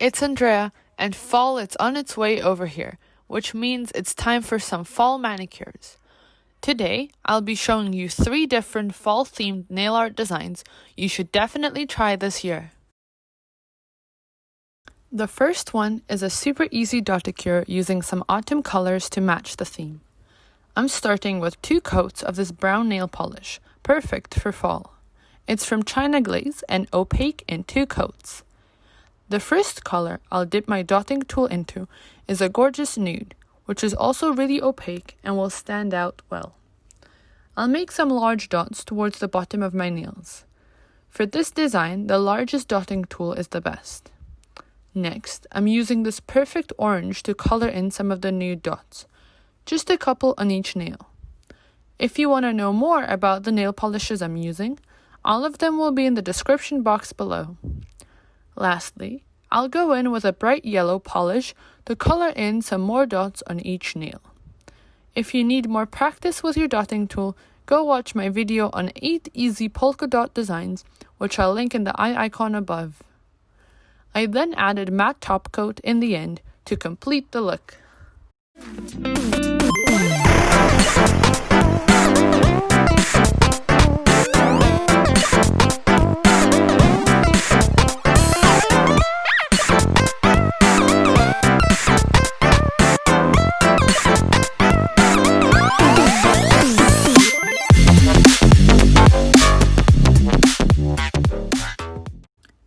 It's Andrea, and fall is on its way over here, which means it's time for some fall manicures. Today, I'll be showing you 3 different fall-themed nail art designs you should definitely try this year. The first one is a super easy dotticure using some autumn colors to match the theme. I'm starting with 2 coats of this brown nail polish, perfect for fall. It's from China Glaze and opaque in 2 coats. The first color I'll dip my dotting tool into is a gorgeous nude, which is also really opaque and will stand out well. I'll make some large dots towards the bottom of my nails. For this design, the largest dotting tool is the best. Next, I'm using this perfect orange to color in some of the nude dots, just a couple on each nail. If you want to know more about the nail polishes I'm using, all of them will be in the description box below. Lastly, I'll go in with a bright yellow polish to color in some more dots on each nail. If you need more practice with your dotting tool, go watch my video on 8 easy polka dot designs, which I'll link in the eye icon above. I then added matte top coat in the end to complete the look.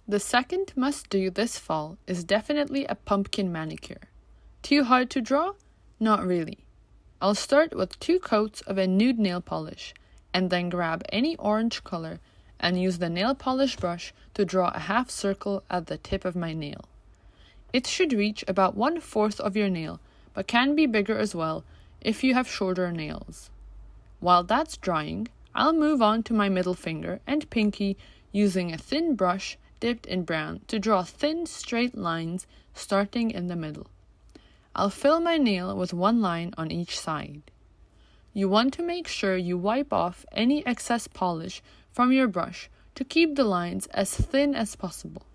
The second must-do this fall is definitely a pumpkin manicure. Too hard to draw? Not really. I'll start with 2 coats of a nude nail polish, and then grab any orange color and use the nail polish brush to draw a half circle at the tip of my nail. It should reach about 1/4 of your nail, but can be bigger as well if you have shorter nails. While that's drying, I'll move on to my middle finger and pinky using a thin brush dipped in brown to draw thin straight lines starting in the middle. I'll fill my nail with 1 line on each side. You want to make sure you wipe off any excess polish from your brush to keep the lines as thin as possible.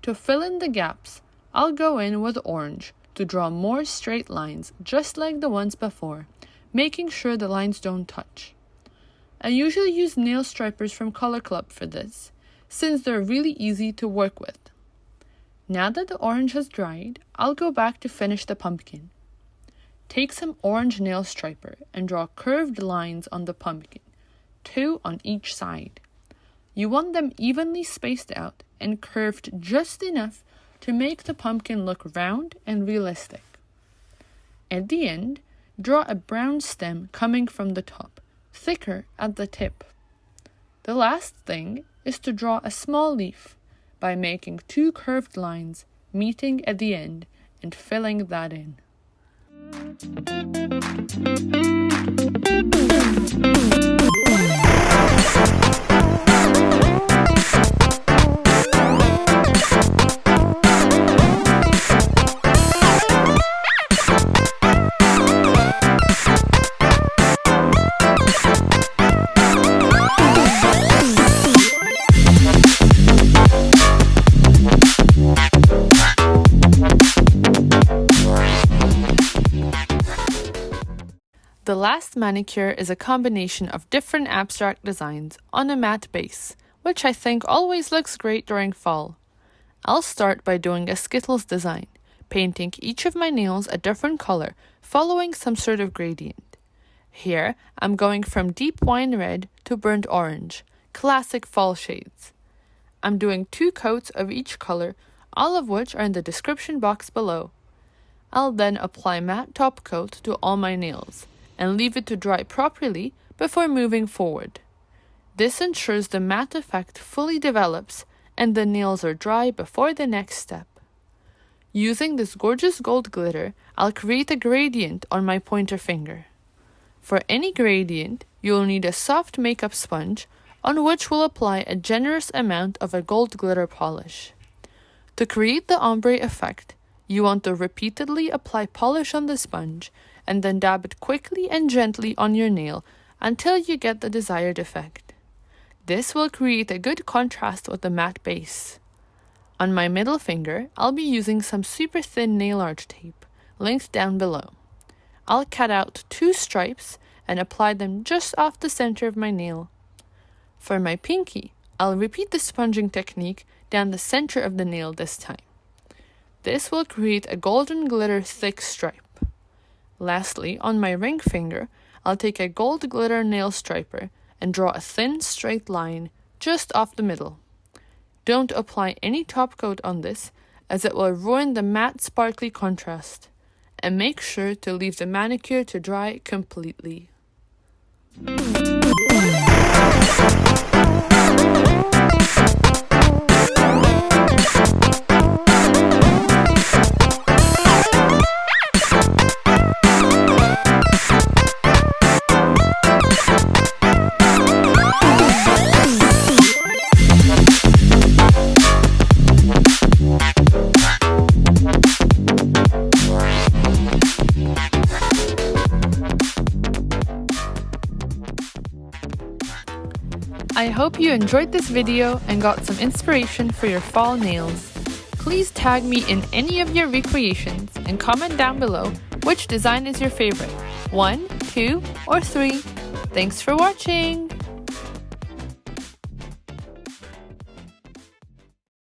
To fill in the gaps, I'll go in with orange to draw more straight lines just like the ones before, making sure the lines don't touch. I usually use nail stripers from Color Club for this, since they're really easy to work with. Now that the orange has dried, I'll go back to finish the pumpkin. Take some orange nail striper and draw curved lines on the pumpkin, 2 on each side. You want them evenly spaced out and curved just enough to make the pumpkin look round and realistic. At the end, draw a brown stem coming from the top, thicker at the tip. The last thing is to draw a small leaf by making 2 curved lines meeting at the end and filling that in. The last manicure is a combination of different abstract designs on a matte base, which I think always looks great during fall. I'll start by doing a Skittles design, painting each of my nails a different color, following some sort of gradient. Here, I'm going from deep wine red to burnt orange, classic fall shades. I'm doing 2 coats of each color, all of which are in the description box below. I'll then apply matte top coat to all my nails and leave it to dry properly before moving forward. This ensures the matte effect fully develops and the nails are dry before the next step. Using this gorgeous gold glitter, I'll create a gradient on my pointer finger. For any gradient, you'll need a soft makeup sponge on which we'll apply a generous amount of a gold glitter polish. To create the ombre effect, you want to repeatedly apply polish on the sponge and then dab it quickly and gently on your nail until you get the desired effect. This will create a good contrast with the matte base. On my middle finger, I'll be using some super thin nail art tape, linked down below. I'll cut out 2 stripes and apply them just off the center of my nail. For my pinky, I'll repeat the sponging technique down the center of the nail this time. This will create a golden glitter thick stripe. Lastly, on my ring finger, I'll take a gold glitter nail striper and draw a thin straight line just off the middle. Don't apply any top coat on this, as it will ruin the matte sparkly contrast. And make sure to leave the manicure to dry completely. I hope you enjoyed this video and got some inspiration for your fall nails. Please tag me in any of your recreations and comment down below which design is your favorite, 1, 2, or 3. Thanks for watching!